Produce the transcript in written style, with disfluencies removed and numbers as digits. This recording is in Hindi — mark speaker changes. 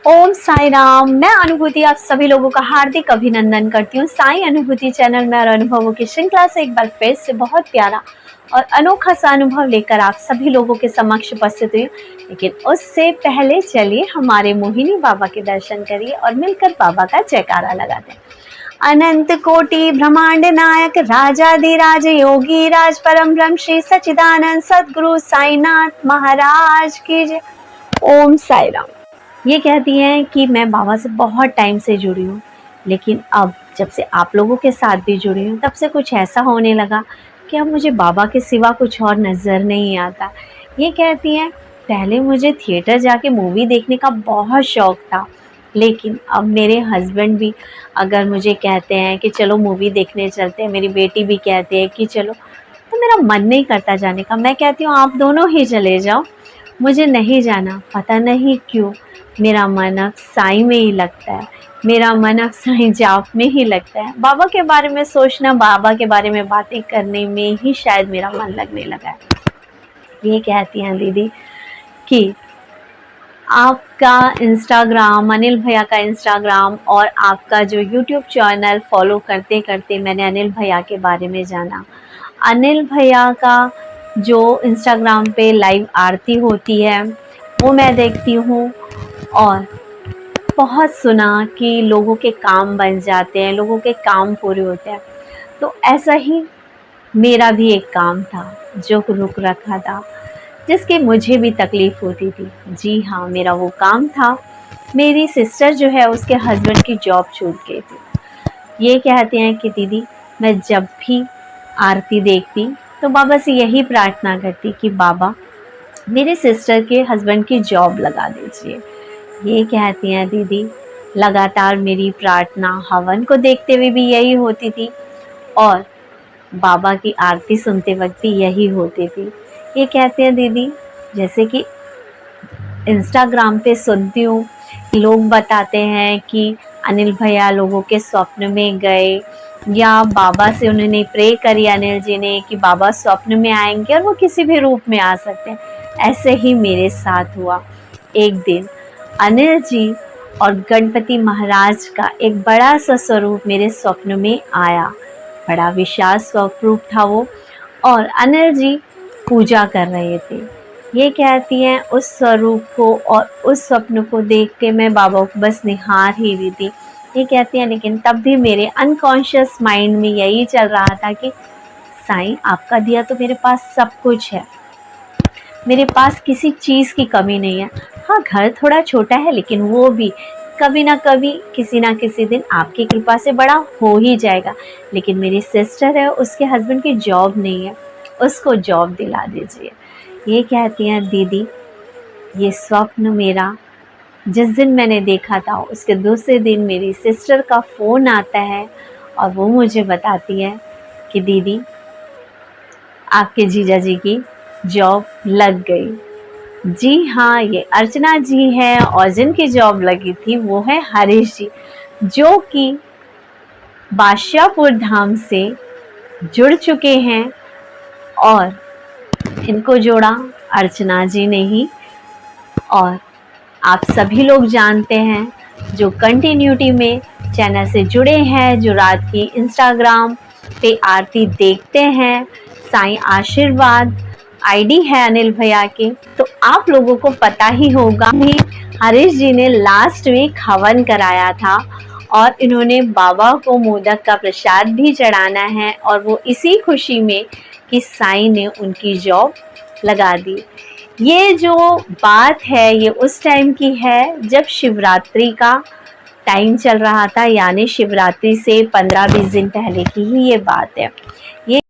Speaker 1: ओम साई राम। मैं अनुभूति आप सभी लोगों का हार्दिक अभिनंदन करती हूँ। साई अनुभूति चैनल में और अनुभवों की श्रृंखला से एक बार फिर से बहुत प्यारा और अनोखा सा अनुभव लेकर आप सभी लोगों के समक्ष उपस्थित हुई। लेकिन उससे पहले चलिए हमारे मोहिनी बाबा के दर्शन करिए और मिलकर बाबा का जयकारा लगाते हैं। अनंत कोटि ब्रह्मांड नायक राजाधिराज योगी राज परम ब्रह्म श्री सच्चिदानंद सद्गुरु साईनाथ महाराज की जय। ओम साई राम। ये कहती हैं कि मैं बाबा से बहुत टाइम से जुड़ी हूँ, लेकिन अब जब से आप लोगों के साथ भी जुड़ी हूँ तब से कुछ ऐसा होने लगा कि अब मुझे बाबा के सिवा कुछ और नज़र नहीं आता। ये कहती हैं पहले मुझे थिएटर जाके मूवी देखने का बहुत शौक़ था, लेकिन अब मेरे हस्बैंड भी अगर मुझे कहते हैं कि चलो मूवी देखने चलते हैं, मेरी बेटी भी कहती है कि चलो, तो मेरा मन नहीं करता जाने का। मैं कहती हूँ आप दोनों ही चले जाओ, मुझे नहीं जाना। पता नहीं क्यों मेरा मन अब साई में ही लगता है, मेरा मन अब साई जाप में ही लगता है। बाबा के बारे में सोचना, बाबा के बारे में बातें करने में ही शायद मेरा मन लगने लगा है। ये कहती हैं दीदी कि आपका इंस्टाग्राम, अनिल भैया का इंस्टाग्राम और आपका जो यूट्यूब चैनल फॉलो करते करते मैंने अनिल भैया के बारे में जाना। अनिल भैया का जो इंस्टाग्राम पे लाइव आरती होती है वो मैं देखती हूँ, और बहुत सुना कि लोगों के काम बन जाते हैं, लोगों के काम पूरे होते हैं। तो ऐसा ही मेरा भी एक काम था जो रुक रखा था, जिसकी मुझे भी तकलीफ़ होती थी। जी हाँ, मेरा वो काम था, मेरी सिस्टर जो है उसके हस्बैंड की जॉब छूट गई थी। ये कहते हैं कि दीदी मैं जब भी आरती देखती तो बाबा से यही प्रार्थना करती कि बाबा मेरे सिस्टर के हस्बैंड की जॉब लगा दीजिए। ये कहती हैं दीदी लगातार मेरी प्रार्थना हवन को देखते हुए भी यही होती थी, और बाबा की आरती सुनते वक्त भी यही होती थी। ये कहते हैं दीदी जैसे कि इंस्टाग्राम पे सुनती हूँ, लोग बताते हैं कि अनिल भैया लोगों के स्वप्न में गए, या बाबा से उन्होंने प्रे करी अनिल जी ने कि बाबा स्वप्न में आएंगे और वो किसी भी रूप में आ सकते हैं। ऐसे ही मेरे साथ हुआ। एक दिन अनिल जी और गणपति महाराज का एक बड़ा सा स्वरूप मेरे स्वप्न में आया। बड़ा विशाल स्वरूप था वो, और अनिल जी पूजा कर रहे थे। ये कहती हैं उस स्वरूप को और उस स्वप्न को देख के मैं बाबा को बस निहार ही रही थी। ये कहती हैं लेकिन तब भी मेरे अनकॉन्शियस माइंड में यही चल रहा था कि साईं आपका दिया तो मेरे पास सब कुछ है, मेरे पास किसी चीज़ की कमी नहीं है। हाँ, घर थोड़ा छोटा है लेकिन वो भी कभी ना कभी किसी ना किसी दिन आपकी कृपा से बड़ा हो ही जाएगा। लेकिन मेरी सिस्टर है, उसके हस्बैंड की जॉब नहीं है, उसको जॉब दिला दीजिए। ये कहती हैं दीदी ये स्वप्न मेरा जिस दिन मैंने देखा था उसके दूसरे दिन मेरी सिस्टर का फ़ोन आता है और वो मुझे बताती है कि दीदी आपके जीजा जी की जॉब लग गई। जी हाँ, ये अर्चना जी हैं, और जिनकी जॉब लगी थी वो है हरीश जी, जो कि बादशाहपुर धाम से जुड़ चुके हैं, और इनको जोड़ा अर्चना जी ने ही। और आप सभी लोग जानते हैं जो कंटिन्यूटी में चैनल से जुड़े हैं, जो रात की इंस्टाग्राम पे आरती देखते हैं, साईं आशीर्वाद आईडी है अनिल भैया की, तो आप लोगों को पता ही होगा कि हरीश जी ने लास्ट वीक हवन कराया था, और इन्होंने बाबा को मोदक का प्रसाद भी चढ़ाना है, और वो इसी खुशी में कि साईं ने उनकी जॉब लगा दी। ये जो बात है ये उस टाइम की है जब शिवरात्रि का टाइम चल रहा था, यानी शिवरात्रि से 15-20 दिन पहले की ही ये बात है।